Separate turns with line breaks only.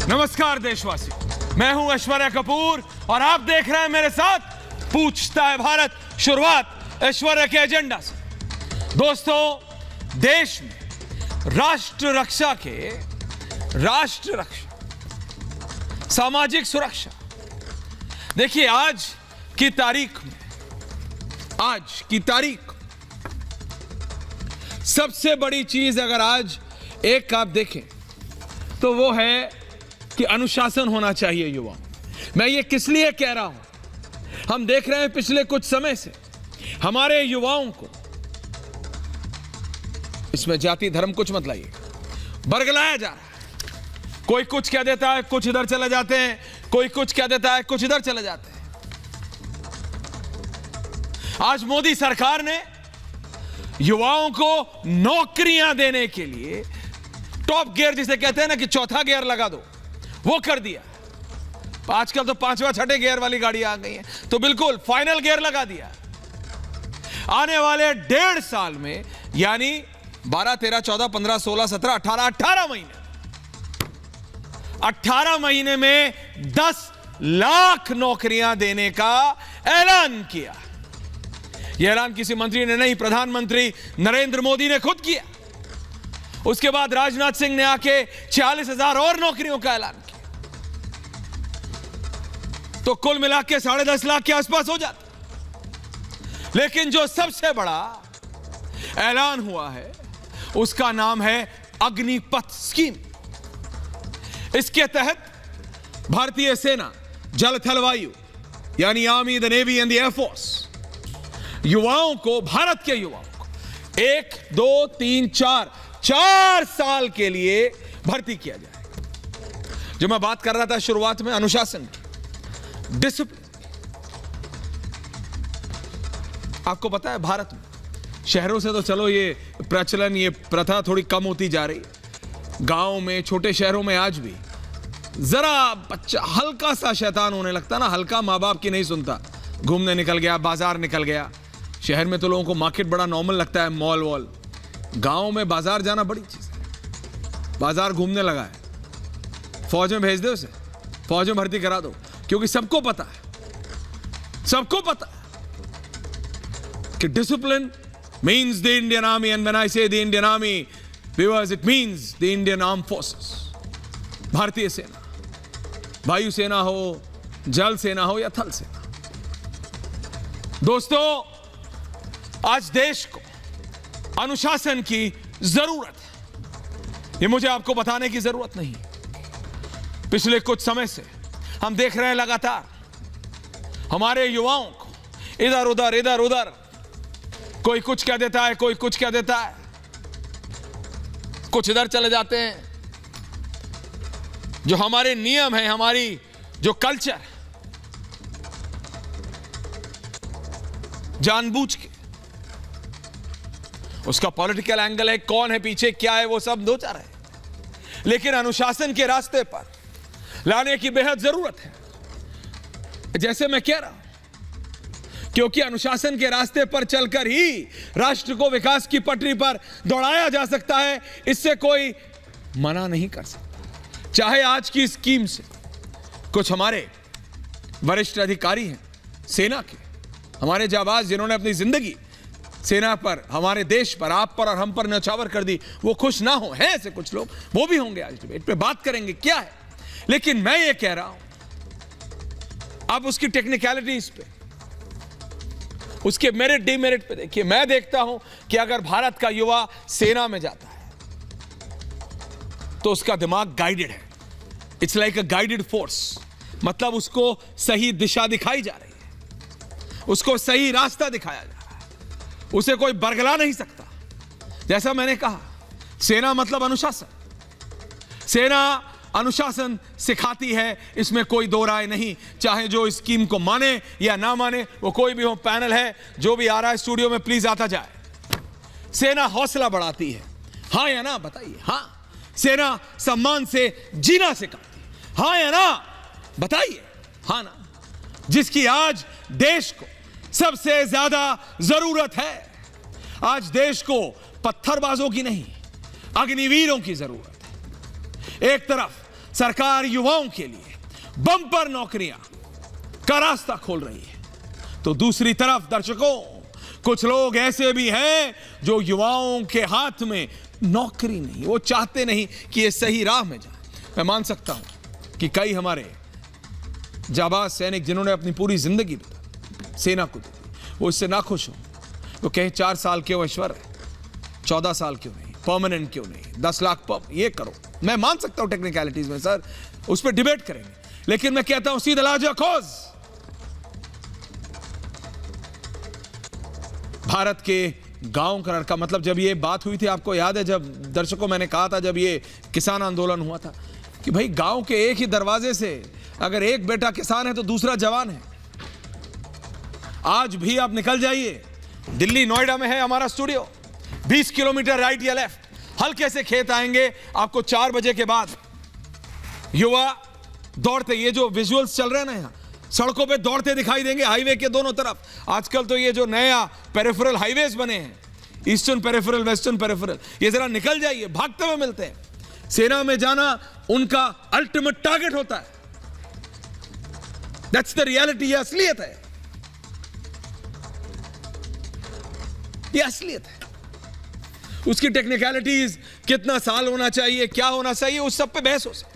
नमस्कार देशवासियों, मैं हूं ऐश्वर्या कपूर और आप देख रहे हैं मेरे साथ पूछता है भारत। शुरुआत ऐश्वर्या के एजेंडा से। दोस्तों, देश में राष्ट्र रक्षा, सामाजिक सुरक्षा, देखिए आज की तारीख सबसे बड़ी चीज अगर आज एक आप देखें तो वो है कि अनुशासन होना चाहिए युवाओं। मैं ये किस लिए कह रहा हूं, हम देख रहे हैं पिछले कुछ समय से हमारे युवाओं को, इसमें जाति धर्म कुछ मत लाइए, बरगलाया जा रहा है। कोई कुछ कह देता है, कुछ इधर चले जाते हैं, कोई कुछ कह देता है, कुछ इधर चले जाते हैं। आज मोदी सरकार ने युवाओं को नौकरियां देने के लिए टॉप गियर, जिसे कहते हैं ना कि चौथा गियर लगा दो, वो कर दिया। आजकल तो 5वां 6ठे गियर वाली गाड़ी आ गई है, तो बिल्कुल फाइनल गियर लगा दिया। आने वाले 1.5 साल में, यानी 12, 13, 14, 15, 16, 17, 18 महीने, 18 महीने में 10 लाख नौकरियां देने का ऐलान किया। यह ऐलान किसी मंत्री ने नहीं, प्रधानमंत्री नरेंद्र मोदी ने खुद किया। उसके बाद राजनाथ सिंह ने आके 46,000 और नौकरियों का ऐलान किया, तो कुल मिला के 10.5 लाख के आसपास हो जाता। लेकिन जो सबसे बड़ा ऐलान हुआ है उसका नाम है अग्निपथ स्कीम। इसके तहत भारतीय सेना, जल थल वायु, यानी army, the navy and the air force, युवाओं को, भारत के युवाओं को 1, 2, 3, 4 साल के लिए भर्ती किया जाए। जो मैं बात कर रहा था शुरुआत में अनुशासन की, डिसिप्लिन। आपको पता है भारत में शहरों से तो चलो ये प्रचलन, ये प्रथा थोड़ी कम होती जा रही है। गांव में, छोटे शहरों में आज भी जरा बच्चा हल्का सा शैतान होने लगता ना, हल्का, माँ बाप की नहीं सुनता, घूमने निकल गया, बाजार निकल गया। शहर में तो लोगों को मार्केट बड़ा नॉर्मल लगता है, मॉल वॉल। गांव में बाजार जाना बड़ी चीज है। बाजार घूमने लगा है, फौज में भेज दो उसे, फौज में भर्ती करा दो, क्योंकि सबको पता है कि discipline means the Indian Army, and when I say the Indian Army viewers, it means the Indian armed forces. भारतीय सेना, वायु सेना हो, जल सेना हो या थल सेना। दोस्तों, आज देश को अनुशासन की जरूरत है, ये मुझे आपको बताने की जरूरत नहीं। पिछले कुछ समय से हम देख रहे हैं लगातार हमारे युवाओं को इधर उधर कोई कुछ कह देता है, कोई कुछ कह देता है, कुछ इधर चले जाते हैं। जो हमारे नियम है, हमारी जो कल्चर, जानबूझ के उसका पॉलिटिकल एंगल है, कौन है पीछे, क्या है, वो सब दो चार है, लेकिन अनुशासन के रास्ते पर लाने की बेहद जरूरत है। जैसे मैं कह रहा हूं, क्योंकि अनुशासन के रास्ते पर चलकर ही राष्ट्र को विकास की पटरी पर दौड़ाया जा सकता है, इससे कोई मना नहीं कर सकता। चाहे आज की स्कीम से कुछ हमारे वरिष्ठ अधिकारी हैं सेना के, हमारे जाबाज, जिन्होंने अपनी जिंदगी सेना पर, हमारे देश पर, आप पर और हम पर न्यौछावर कर दी, वो खुश ना हो, हैं ऐसे कुछ लोग, वो भी होंगे। आज डिबेट पे बात करेंगे क्या है, लेकिन मैं ये कह रहा हूं, अब उसकी टेक्निकलिटीज पे, उसके मेरिट डिमेरिट पे देखिए। मैं देखता हूं कि अगर भारत का युवा सेना में जाता है तो उसका दिमाग गाइडेड है। It's like a guided force, मतलब उसको सही दिशा दिखाई जा रही है, उसको सही रास्ता दिखाया जा रहा है, उसे कोई बरगला नहीं सकता। जैसा मैंने कहा, सेना मतलब अनुशासन, सेना अनुशासन सिखाती है, इसमें कोई दो राय नहीं। चाहे जो इस स्कीम को माने या ना माने, वो कोई भी हो, पैनल है जो भी आ रहा है स्टूडियो में, प्लीज आता जाए। सेना हौसला बढ़ाती है, हाँ या ना बताइए। हाँ, सेना सम्मान से जीना सिखाती है, हाँ या ना बताइए। हाँ ना, जिसकी आज देश को सबसे ज्यादा जरूरत है। आज देश को पत्थरबाजों की नहीं, अग्निवीरों की जरूरत है। एक तरफ सरकार युवाओं के लिए बम्पर नौकरियां का रास्ता खोल रही है, तो दूसरी तरफ दर्शकों, कुछ लोग ऐसे भी हैं जो युवाओं के हाथ में नौकरी नहीं, वो चाहते नहीं कि ये सही राह में जाए। मैं मान सकता हूं कि कई हमारे जाबाज सैनिक जिन्होंने अपनी पूरी जिंदगी सेना को दी, वो इससे नाखुश हो। वो कहें 4 साल क्यों ऐश्वर्य, 14 साल क्यों नहीं, परमानेंट क्यों नहीं, 10 लाख ये करो। मैं मान सकता हूं टेक्निकलिटीज में सर, उस पर डिबेट करेंगे, लेकिन मैं कहता हूं सीधा लाजा खोज, भारत के गांव का लड़का। मतलब जब ये बात हुई थी, आपको याद है जब दर्शकों मैंने कहा था जब ये किसान आंदोलन हुआ था कि भाई गांव के एक ही दरवाजे से अगर एक बेटा किसान है तो दूसरा जवान है। आज भी आप निकल जाइए, दिल्ली नोएडा में है हमारा स्टूडियो, 20 किलोमीटर राइट या लेफ्ट, हल्के से खेत आएंगे आपको 4 बजे के बाद, युवा दौड़ते, ये जो विजुअल्स चल रहे हैं ना यहाँ, सड़कों पे दौड़ते दिखाई देंगे हाईवे के दोनों तरफ। आजकल तो ये जो नया पेरिफेरल हाईवेज बने हैं, ईस्टर्न पेरिफेरल, वेस्टर्न पेरिफेरल, ये जरा निकल जाइए, भागते हुए मिलते हैं। सेना में जाना उनका अल्टीमेट टारगेट होता है। दैट्स द रियलिटी, ये असलियत है, ये असलियत है। उसकी टेक्निकलिटीज, कितना साल होना चाहिए, क्या होना चाहिए, उस सब पे बहस हो सकती है।